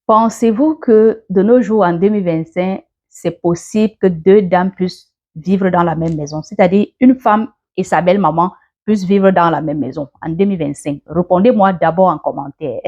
Pensez-vous que de nos jours, en 2025, c'est possible que deux dames puissent vivre dans la même maison? C'est-à-dire une femme et sa belle-maman puissent vivre dans la même maison en 2025? Répondez-moi d'abord en commentaire.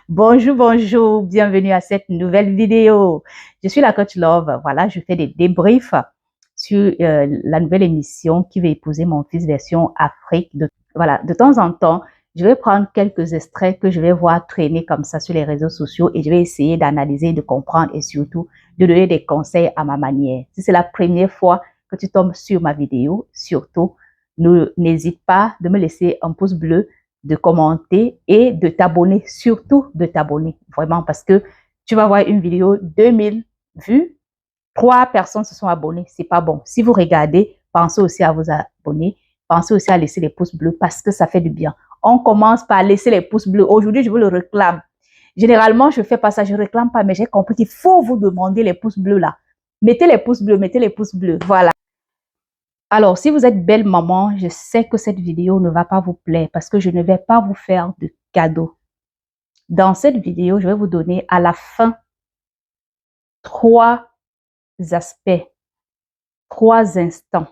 Bonjour, bonjour, bienvenue à cette nouvelle vidéo. Je suis la coach Love. Voilà, je fais des débriefs sur la nouvelle émission qui va épouser mon fils version Afrique. Voilà, de temps en temps, je vais prendre quelques extraits que je vais voir traîner comme ça sur les réseaux sociaux et je vais essayer d'analyser, de comprendre et surtout de donner des conseils à ma manière. Si c'est la première fois que tu tombes sur ma vidéo, surtout, n'hésite pas de me laisser un pouce bleu, de commenter et de t'abonner, surtout de t'abonner, vraiment, parce que tu vas voir une vidéo, 2000 vues, 3 personnes se sont abonnées, c'est pas bon. Si vous regardez, pensez aussi à vous abonner, pensez aussi à laisser les pouces bleus parce que ça fait du bien. On commence par laisser les pouces bleus. Aujourd'hui, je vous le réclame. Généralement, je fais pas ça, je réclame pas, mais j'ai compris qu'il faut vous demander les pouces bleus là. Mettez les pouces bleus, mettez les pouces bleus, voilà. Alors, si vous êtes belle maman, je sais que cette vidéo ne va pas vous plaire parce que je ne vais pas vous faire de cadeaux. Dans cette vidéo, je vais vous donner à la fin 3 aspects, 3 instants,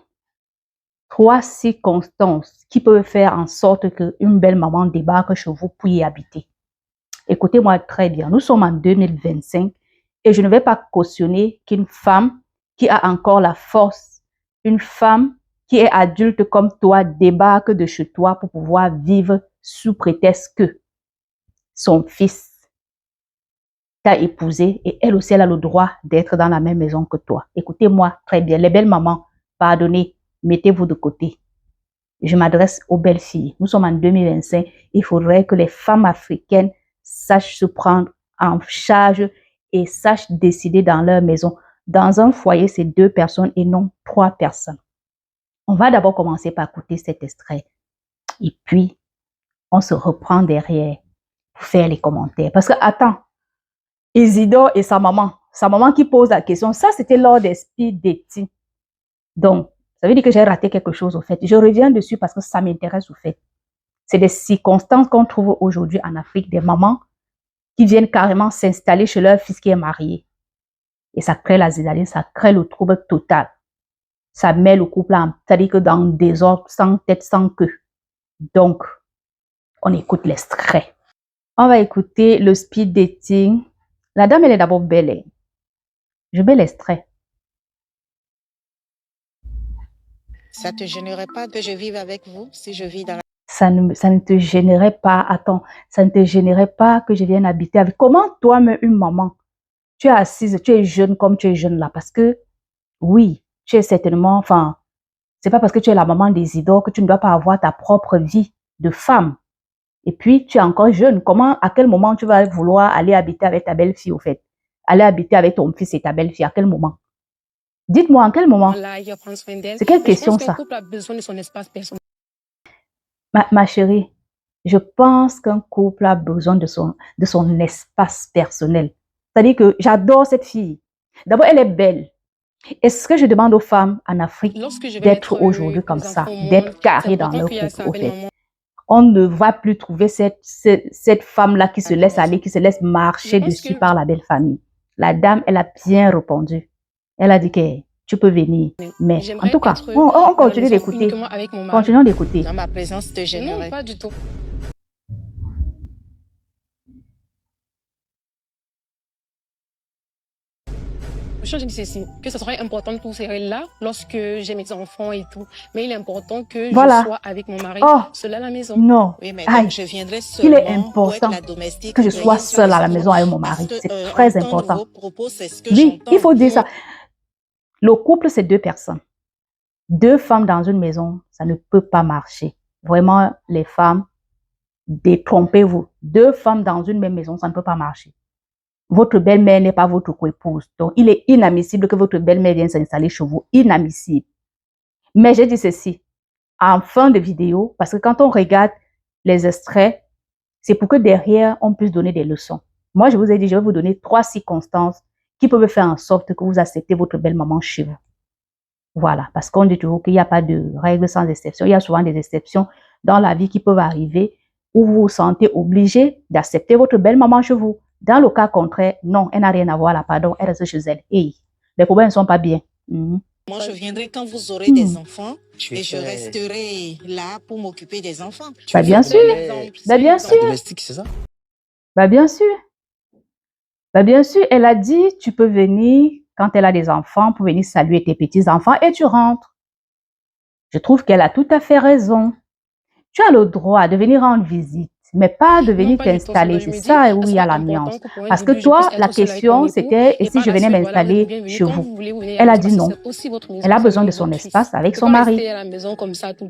3 circonstances qui peuvent faire en sorte qu'une belle maman débarque chez vous pour y habiter. Écoutez-moi très bien, nous sommes en 2025 et je ne vais pas cautionner qu'une femme qui a encore la force, une femme qui est adulte comme toi, débarque de chez toi pour pouvoir vivre sous prétexte que son fils t'a épousé et elle aussi, elle a le droit d'être dans la même maison que toi. Écoutez-moi très bien, les belles mamans, pardonnez, mettez-vous de côté. Je m'adresse aux belles filles. Nous sommes en 2025. Il faudrait que les femmes africaines sachent se prendre en charge et sachent décider dans leur maison. Dans un foyer, c'est 2 personnes et non 3 personnes. On va d'abord commencer par écouter cet extrait. Et puis, on se reprend derrière pour faire les commentaires. Parce que, attends, Isidore et sa maman qui pose la question, ça c'était lors des speed dating. Donc, ça veut dire que j'ai raté quelque chose au fait. Je reviens dessus parce que ça m'intéresse au fait. C'est des circonstances qu'on trouve aujourd'hui en Afrique, des mamans qui viennent carrément s'installer chez leur fils qui est marié. Et ça crée la zédaline, ça crée le trouble total. Ça met le couple en, c'est-à-dire que dans le désordre, sans tête, sans queue. Donc, on écoute l'extrait. On va écouter le speed dating. La dame, elle est d'abord belle. Je mets l'extrait. Ça te gênerait pas que je vive avec vous si je vis dans la... Ça ne te gênerait pas, attends, ça ne te gênerait pas que je vienne habiter avec... Comment toi-même, une maman, tu es assise, tu es jeune comme tu es jeune là, parce que, oui, tu es certainement, enfin, c'est pas parce que tu es la maman d'Isidore que tu ne dois pas avoir ta propre vie de femme. Et puis, tu es encore jeune. Comment, à quel moment tu vas vouloir aller habiter avec ta belle-fille, au fait? Aller habiter avec ton fils et ta belle-fille, à quel moment? Dites-moi, à quel moment? C'est quelle question, ça? couple a besoin de son espace personnel. Ma chérie, je pense qu'un couple a besoin de son espace personnel. C'est-à-dire que j'adore cette fille. D'abord, elle est belle. Et ce que je demande aux femmes en Afrique d'être aujourd'hui comme ça, d'être carrées dans leur couple, au fait. On ne va plus trouver cette femme-là qui se laisse aller, qui se laisse marcher dessus par la belle famille. La dame, elle a bien répondu. Elle a dit que tu peux venir. Mais en tout cas, on continue d'écouter. Continuons d'écouter. Dans ma présence te gênerait. Non, pas du tout. Je dis ceci, que ce serait important de tout serrer là lorsque j'ai mes enfants et tout. Mais il est important que je sois avec mon mari seul à la maison. Non. Oui, mais donc, je viendrai il est seulement important la domestique que je sois seule à la maison avec mon mari. C'est très important. Oui, il faut dire ça. Le couple, c'est 2 personnes. 2 femmes dans une maison, ça ne peut pas marcher. Vraiment, les femmes, détrompez-vous. 2 femmes dans une même maison, ça ne peut pas marcher. Votre belle-mère n'est pas votre co-épouse. Donc, il est inadmissible que votre belle-mère vienne s'installer chez vous. Inadmissible. Mais j'ai dit ceci en fin de vidéo, parce que quand on regarde les extraits, c'est pour que derrière, on puisse donner des leçons. Moi, je vous ai dit, je vais vous donner 3 circonstances qui peuvent faire en sorte que vous acceptez votre belle-maman chez vous. Voilà, parce qu'on dit toujours qu'il n'y a pas de règles sans exception. Il y a souvent des exceptions, dans la vie qui peuvent arriver où vous vous sentez obligé d'accepter votre belle-maman chez vous. Dans le cas contraire, non, elle n'a rien à voir là, pardon, elle reste chez elle. Hey, les problèmes ne sont pas bien. Moi, je viendrai quand vous aurez des enfants et je resterai là pour m'occuper des enfants. Bah, bien sûr. Bah, bien sûr. Domestique, c'est ça? Bah, bien sûr. Bah, bien sûr, elle a dit, tu peux venir quand elle a des enfants pour venir saluer tes petits-enfants et tu rentres. Je trouve qu'elle a tout à fait raison. Tu as le droit de venir rendre visite, mais pas de venir t'installer. C'est ça où il y a la nuance. Parce que toi, la question, c'était, et si je venais m'installer chez vous? Elle a dit non. Elle a besoin de son espace avec son mari.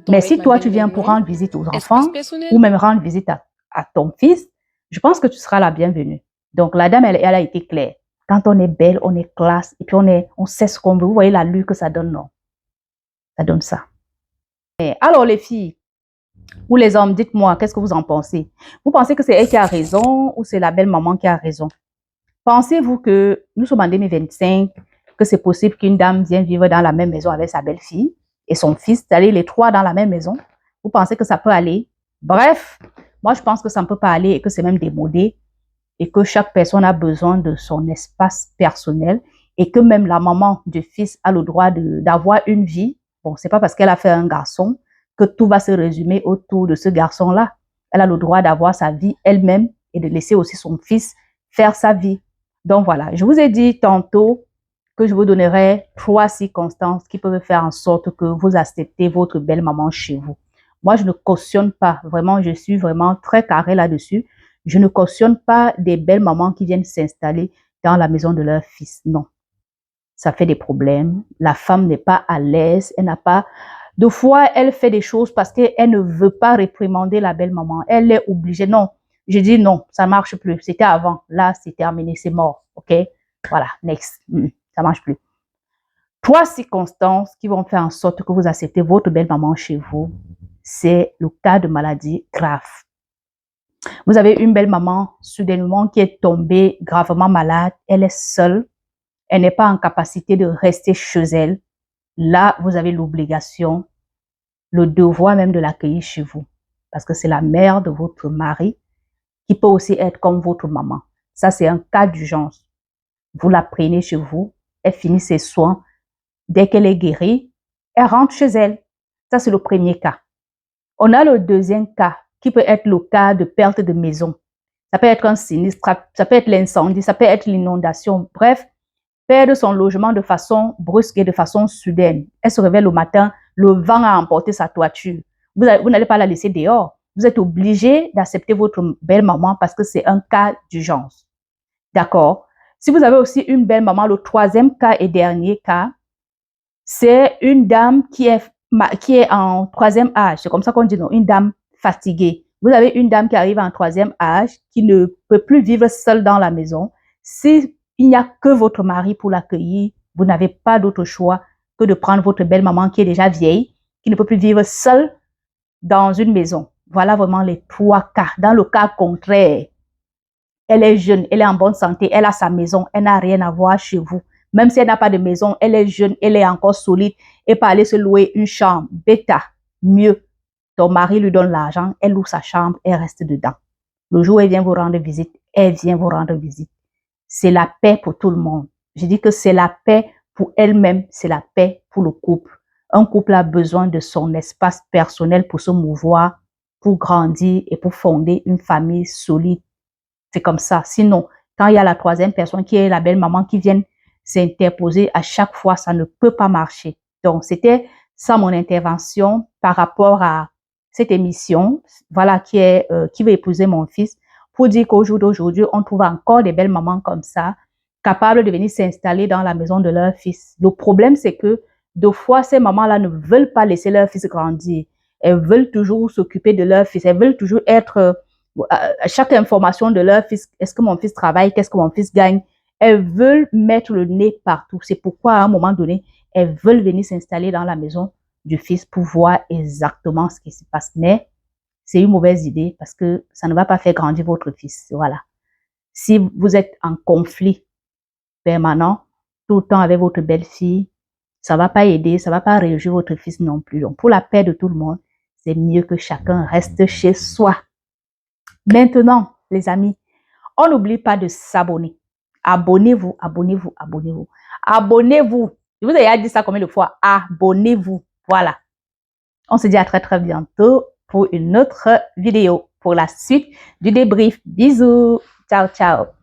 Mais si toi, tu viens pour rendre visite aux enfants, ou même rendre visite à ton fils, je pense que tu seras la bienvenue. Donc, la dame, elle a été claire. Quand on est belle, on est classe, et puis on sait ce qu'on veut. Vous voyez l'allure que ça donne, non? Ça donne ça. Et alors, les filles, ou les hommes, dites-moi, qu'est-ce que vous en pensez? Vous pensez que c'est elle qui a raison ou c'est la belle-maman qui a raison? Pensez-vous que nous sommes en 2025, que c'est possible qu'une dame vienne vivre dans la même maison avec sa belle-fille et son fils, d'aller les trois dans la même maison? Vous pensez que ça peut aller? Bref, moi je pense que ça ne peut pas aller et que c'est même démodé et que chaque personne a besoin de son espace personnel et que même la maman du fils a le droit d'avoir une vie. Bon, c'est pas parce qu'elle a fait un garçon que tout va se résumer autour de ce garçon-là. Elle a le droit d'avoir sa vie elle-même et de laisser aussi son fils faire sa vie. Donc voilà, je vous ai dit tantôt que je vous donnerai 3 circonstances qui peuvent faire en sorte que vous acceptez votre belle-maman chez vous. Moi, je ne cautionne pas, vraiment, je suis vraiment très carré là-dessus. Je ne cautionne pas des belles-mamans qui viennent s'installer dans la maison de leur fils. Non, ça fait des problèmes. La femme n'est pas à l'aise, elle n'a pas... De fois, elle fait des choses parce qu'elle ne veut pas réprimander la belle-maman. Elle est obligée. Non, je dis non, ça ne marche plus. C'était avant. Là, c'est terminé, c'est mort. OK? Voilà, next. Ça ne marche plus. 3 circonstances qui vont faire en sorte que vous acceptez votre belle-maman chez vous. C'est le cas de maladie grave. Vous avez une belle-maman soudainement qui est tombée gravement malade. Elle est seule. Elle n'est pas en capacité de rester chez elle. Là, vous avez l'obligation, le devoir même de l'accueillir chez vous. Parce que c'est la mère de votre mari qui peut aussi être comme votre maman. Ça, c'est un cas d'urgence. Vous la prenez chez vous, elle finit ses soins. Dès qu'elle est guérie, elle rentre chez elle. Ça, c'est le premier cas. On a le deuxième cas qui peut être le cas de perte de maison. Ça peut être un sinistre, ça peut être l'incendie, ça peut être l'inondation. Bref, perdre son logement de façon brusque et de façon soudaine. Elle se réveille le matin, le vent a emporté sa toiture. Vous n'allez pas la laisser dehors. Vous êtes obligé d'accepter votre belle-maman parce que c'est un cas d'urgence. D'accord? Si vous avez aussi une belle-maman, le troisième cas et dernier cas, c'est une dame qui est en troisième âge. C'est comme ça qu'on dit, non, une dame fatiguée. Vous avez une dame qui arrive en troisième âge, qui ne peut plus vivre seule dans la maison. Si il n'y a que votre mari pour l'accueillir, vous n'avez pas d'autre choix que de prendre votre belle-maman qui est déjà vieille, qui ne peut plus vivre seule dans une maison. Voilà vraiment les 3 cas. Dans le cas contraire, elle est jeune, elle est en bonne santé, elle a sa maison, elle n'a rien à voir chez vous. Même si elle n'a pas de maison, elle est jeune, elle est encore solide et peut aller se louer une chambre. Bêta, mieux. Ton mari lui donne l'argent, elle loue sa chambre, elle reste dedans. Le jour où elle vient vous rendre visite, elle vient vous rendre visite. C'est la paix pour tout le monde. Je dis que c'est la paix pour elle-même, c'est la paix pour le couple. Un couple a besoin de son espace personnel pour se mouvoir, pour grandir et pour fonder une famille solide. C'est comme ça. Sinon, quand il y a la troisième personne qui est la belle-maman qui vient s'interposer à chaque fois, ça ne peut pas marcher. Donc, c'était ça mon intervention par rapport à cette émission, voilà, qui veut épouser mon fils, pour dire qu'au jour d'aujourd'hui, on trouve encore des belles mamans comme ça, capables de venir s'installer dans la maison de leur fils. Le problème, c'est que, deux fois, ces mamans-là ne veulent pas laisser leur fils grandir. Elles veulent toujours s'occuper de leur fils. Elles veulent toujours être, à chaque information de leur fils, est-ce que mon fils travaille, qu'est-ce que mon fils gagne? Elles veulent mettre le nez partout. C'est pourquoi, à un moment donné, elles veulent venir s'installer dans la maison du fils pour voir exactement ce qui se passe. Mais c'est une mauvaise idée parce que ça ne va pas faire grandir votre fils. Voilà. Si vous êtes en conflit permanent, tout le temps avec votre belle-fille, ça va pas aider, ça va pas réjouir votre fils non plus. Donc, pour la paix de tout le monde, c'est mieux que chacun reste chez soi. Maintenant, les amis, on n'oublie pas de s'abonner. Abonnez-vous, abonnez-vous, abonnez-vous. Abonnez-vous. Je vous ai déjà dit ça combien de fois? Abonnez-vous. Voilà. On se dit à très très bientôt pour une autre vidéo. Pour la suite du débrief. Bisous. Ciao, ciao.